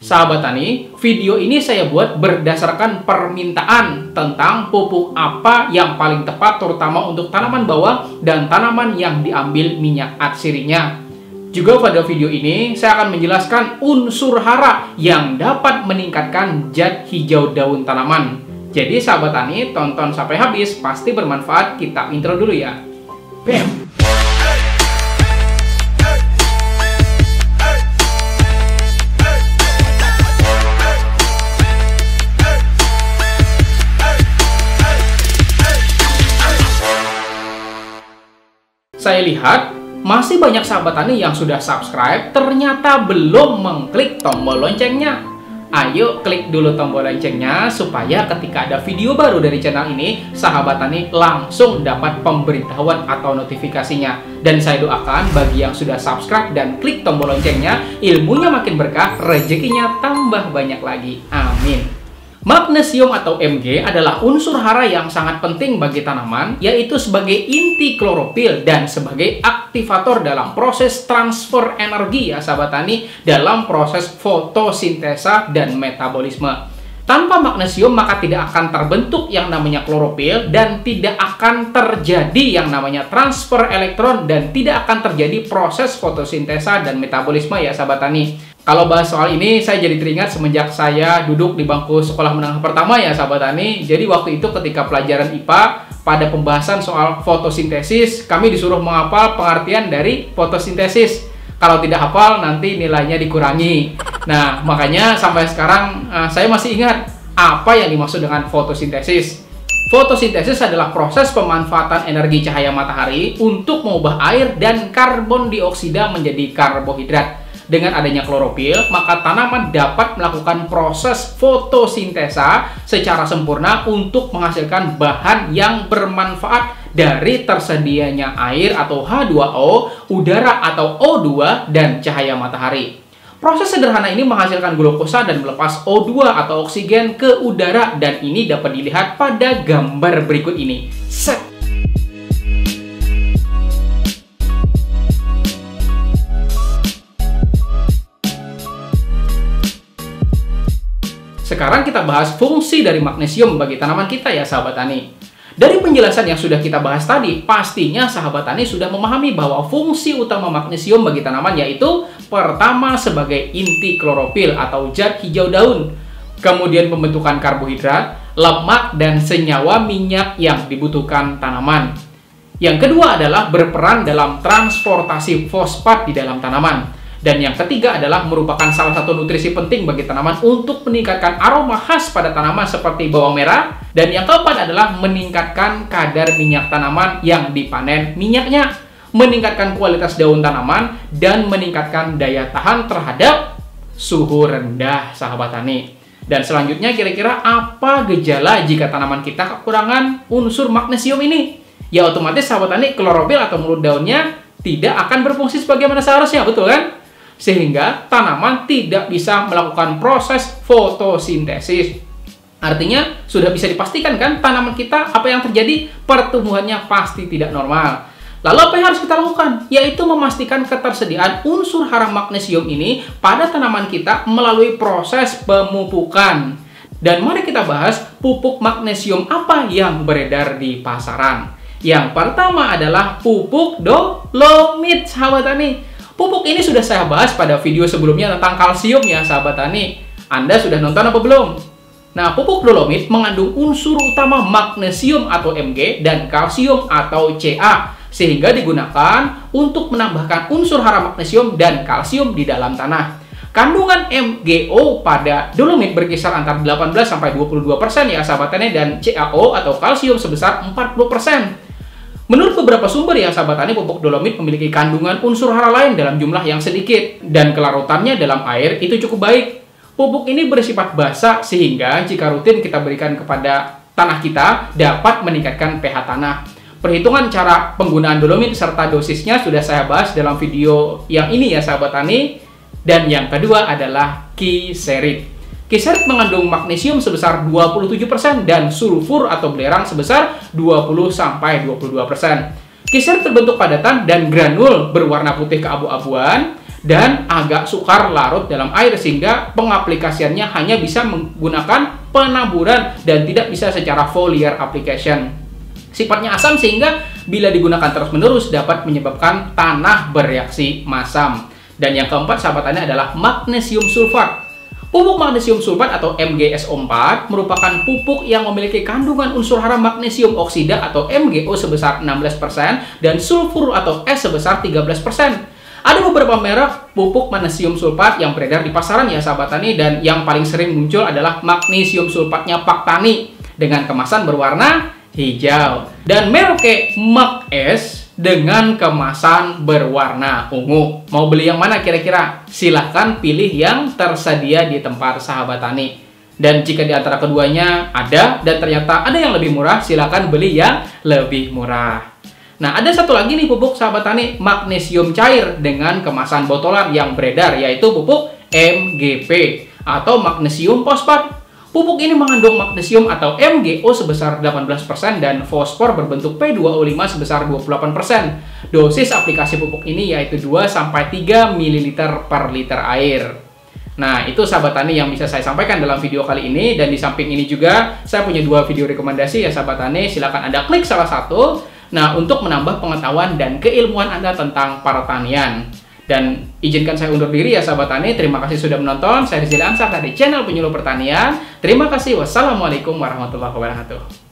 Sahabat tani, video ini saya buat berdasarkan permintaan tentang pupuk apa yang paling tepat terutama untuk tanaman bawah dan tanaman yang diambil minyak atsirinya. Juga pada video ini saya akan menjelaskan unsur hara yang dapat meningkatkan zat hijau daun tanaman. Jadi sahabat tani, tonton sampai habis, pasti bermanfaat. Kita intro dulu ya. Bam! Saya lihat masih banyak sahabat tani yang sudah subscribe ternyata belum mengklik tombol loncengnya. Ayo klik dulu tombol loncengnya supaya ketika ada video baru dari channel ini, sahabat tani langsung dapat pemberitahuan atau notifikasinya. Dan saya doakan bagi yang sudah subscribe dan klik tombol loncengnya, ilmunya makin berkah, rezekinya tambah banyak lagi. Amin. Magnesium atau Mg adalah unsur hara yang sangat penting bagi tanaman, yaitu sebagai inti klorofil dan sebagai aktivator dalam proses transfer energi ya sahabat tani, dalam proses fotosintesa dan metabolisme. Tanpa magnesium maka tidak akan terbentuk yang namanya klorofil dan tidak akan terjadi yang namanya transfer elektron dan tidak akan terjadi proses fotosintesa dan metabolisme ya sahabat tani. Kalau bahas soal ini, saya jadi teringat semenjak saya duduk di bangku sekolah menengah pertama ya sahabat tani. Jadi waktu itu ketika pelajaran IPA, pada pembahasan soal fotosintesis, kami disuruh menghafal pengertian dari fotosintesis. Kalau tidak hafal, nanti nilainya dikurangi. Nah, makanya sampai sekarang saya masih ingat apa yang dimaksud dengan fotosintesis. Fotosintesis adalah proses pemanfaatan energi cahaya matahari untuk mengubah air dan karbon dioksida menjadi karbohidrat. Dengan adanya klorofil, maka tanaman dapat melakukan proses fotosintesa secara sempurna untuk menghasilkan bahan yang bermanfaat dari tersedianya air atau H2O, udara atau O2, dan cahaya matahari. Proses sederhana ini menghasilkan glukosa dan melepas O2 atau oksigen ke udara, dan ini dapat dilihat pada gambar berikut ini. Set! Sekarang kita bahas fungsi dari magnesium bagi tanaman kita ya sahabat tani. Dari penjelasan yang sudah kita bahas tadi, pastinya sahabat tani sudah memahami bahwa fungsi utama magnesium bagi tanaman yaitu pertama sebagai inti klorofil atau zat hijau daun, kemudian pembentukan karbohidrat, lemak, dan senyawa minyak yang dibutuhkan tanaman. Yang kedua adalah berperan dalam transportasi fosfat di dalam tanaman. Dan yang ketiga adalah merupakan salah satu nutrisi penting bagi tanaman untuk meningkatkan aroma khas pada tanaman seperti bawang merah. Dan yang keempat adalah meningkatkan kadar minyak tanaman yang dipanen minyaknya, meningkatkan kualitas daun tanaman, dan meningkatkan daya tahan terhadap suhu rendah sahabat tani. Dan selanjutnya kira-kira apa gejala jika tanaman kita kekurangan unsur magnesium ini? Ya otomatis sahabat tani klorofil atau mulut daunnya tidak akan berfungsi sebagaimana seharusnya, betul kan? Sehingga tanaman tidak bisa melakukan proses fotosintesis. Artinya sudah bisa dipastikan kan tanaman kita apa yang terjadi, pertumbuhannya pasti tidak normal. Lalu apa yang harus kita lakukan? Yaitu memastikan ketersediaan unsur hara magnesium ini pada tanaman kita melalui proses pemupukan. Dan mari kita bahas pupuk magnesium apa yang beredar di pasaran. Yang pertama adalah pupuk dolomit sahabat tani. Pupuk ini sudah saya bahas pada video sebelumnya tentang kalsium ya sahabat tani. Anda sudah nonton apa belum? Nah, pupuk dolomit mengandung unsur utama magnesium atau Mg dan kalsium atau Ca, sehingga digunakan untuk menambahkan unsur hara magnesium dan kalsium di dalam tanah. Kandungan MgO pada dolomit berkisar antara 18-22% ya sahabat tani, dan CaO atau kalsium sebesar 40%. Menurut beberapa sumber ya sahabat tani, pupuk dolomit memiliki kandungan unsur hara lain dalam jumlah yang sedikit dan kelarutannya dalam air itu cukup baik. Pupuk ini bersifat basa sehingga jika rutin kita berikan kepada tanah kita dapat meningkatkan pH tanah. Perhitungan cara penggunaan dolomit serta dosisnya sudah saya bahas dalam video yang ini ya sahabat tani. Dan yang kedua adalah kiserit. Kiserit mengandung magnesium sebesar 27% dan sulfur atau belerang sebesar 20-22%. Kiserit terbentuk padatan dan granul berwarna putih keabu-abuan dan agak sukar larut dalam air, sehingga pengaplikasiannya hanya bisa menggunakan penaburan dan tidak bisa secara foliar application. Sifatnya asam sehingga bila digunakan terus-menerus dapat menyebabkan tanah bereaksi masam. Dan yang keempat sahabat tani adalah magnesium sulfat. Pupuk magnesium sulfat atau MgSO4 merupakan pupuk yang memiliki kandungan unsur hara magnesium oksida atau MgO sebesar 16% dan sulfur atau S sebesar 13%. Ada beberapa merek pupuk magnesium sulfat yang beredar di pasaran ya sahabat tani, dan yang paling sering muncul adalah magnesium sulfatnya Pak Tani dengan kemasan berwarna hijau, dan merek MagS dengan kemasan berwarna ungu. Mau beli yang mana kira-kira? Silahkan pilih yang tersedia di tempat sahabat tani. Dan jika di antara keduanya ada dan ternyata ada yang lebih murah, silahkan beli yang lebih murah. Nah, ada satu lagi nih pupuk sahabat tani, magnesium cair dengan kemasan botolan yang beredar, yaitu pupuk MGP atau magnesium fosfat. Pupuk ini mengandung magnesium atau MgO sebesar 18% dan fosfor berbentuk P2O5 sebesar 28%. Dosis aplikasi pupuk ini yaitu 2-3 ml per liter air. Nah, itu sahabat tani yang bisa saya sampaikan dalam video kali ini. Dan di samping ini juga saya punya 2 video rekomendasi ya sahabat tani. Silahkan Anda klik salah satu. Nah, untuk menambah pengetahuan dan keilmuan Anda tentang pertanian. Dan izinkan saya undur diri ya sahabat tani. Terima kasih sudah menonton. Saya Rizal Ansar dari channel Penyuluh Pertanian. Terima kasih. Wassalamualaikum warahmatullahi wabarakatuh.